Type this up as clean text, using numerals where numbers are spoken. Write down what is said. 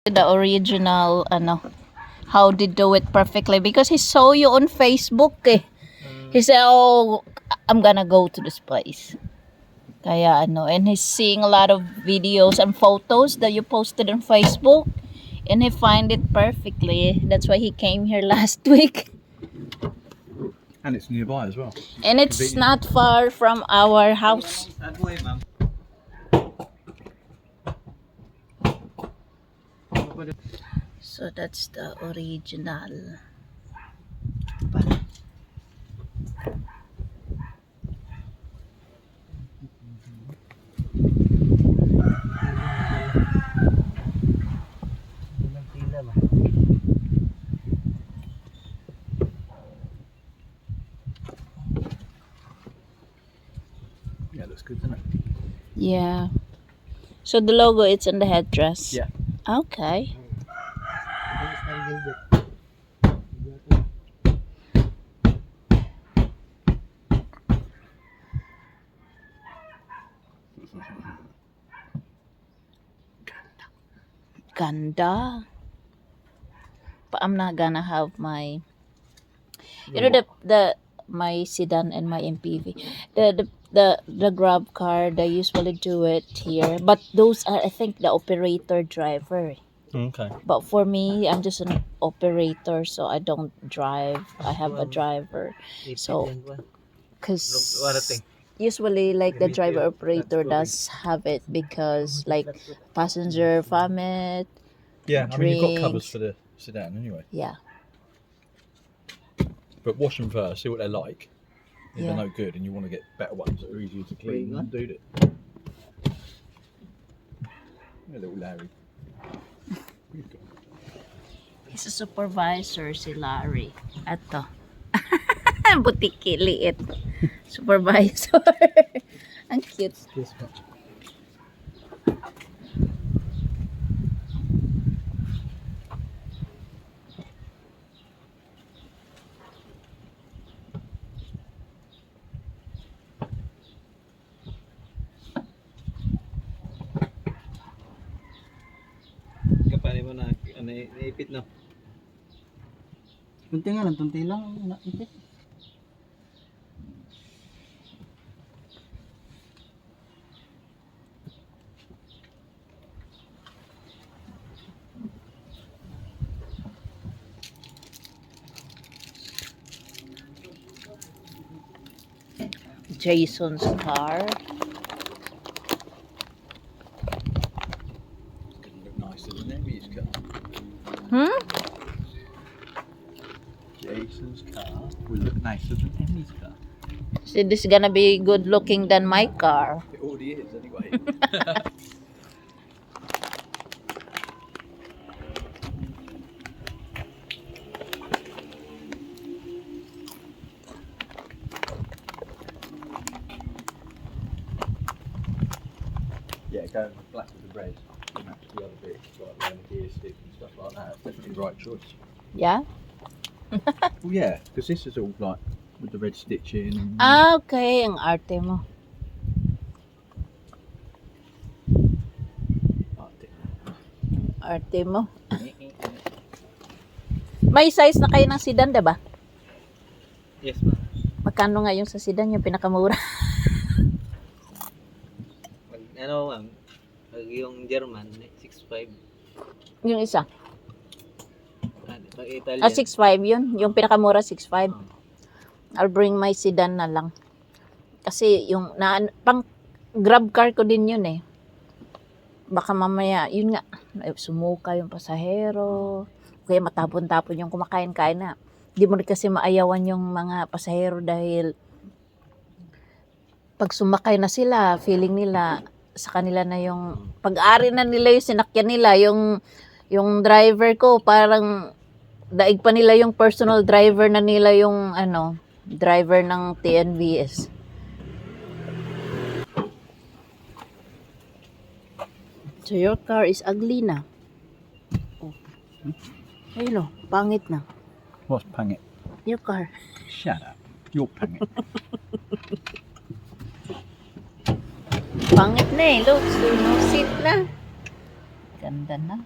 The original how they do it perfectly because he saw you on Facebook eh. He said, "Oh, I'm gonna go to this place." Kaya and he's seeing a lot of videos and photos that you posted on Facebook and he find it perfectly. That's why he came here last week. And it's nearby as well. And it's not far from our house. So that's the original. Yeah, looks good, doesn't it? Yeah. So the logo, it's on the headdress? Yeah. Okay. Ganda. But I'm not gonna have my my sedan and my MPV. The grab car, they usually do it here. But those are, I think, the operator driver. Okay. But for me, I'm just an operator, so I don't drive. I have a driver. So, because usually, like, the driver operator does have it because, like, passenger vomit. Yeah, I mean, you've got covers drinks. for the sedan anyway. Yeah. But wash them first, see what they're like. If Yeah. they're no good and you want to get better ones that are easier to clean, then do it. Yeah, little Larry. He's a supervisor, si Larry. Ato. Butiki, liit. Supervisor. Ang cute. This much. Kapani mo na naipit na. Tunti nga lang, tunti lang. Naipit. Jason's car. It's going to look nicer than Emmy's car. Jason's car will look nicer than Emmy's car. So this is gonna be good looking than my car. It already is anyway. Yeah, going black with the red to match the other bits, like the gear stick and stuff like that. It's definitely the right choice. Yeah? Well, yeah, because this is all like with the red stitching. And Okay, ang arte mo. Arte mo. May size na kayo ng sedan, diba? Yes, ma'am. Magkano nga yung sa sedan, yung pinakamura? Ano, ma'am? Yung German, 6'5". Yung isa. Pag Italian. 6'5" yun. Yung pinakamura, 6'5". I'll bring my sedan na lang. Kasi yung pang grab car ko din yun eh. Baka mamaya, yun nga, sumuka yung pasahero. Kaya matapon-tapon yung kumakain-kain na. Hindi mo rin kasi maayawan yung mga pasahero dahil pag sumakay na sila, feeling nila sa kanila na yung pag-ari na nila yung sinakyan nila, yung driver ko parang daig pa nila yung personal driver na nila yung driver ng TNVS. So your car is ugly na. Oh. Ayun pangit na. what's pang it? Your car. Shut up. You're pang it. Pangit na eh. Look, no seat na. Ganda na.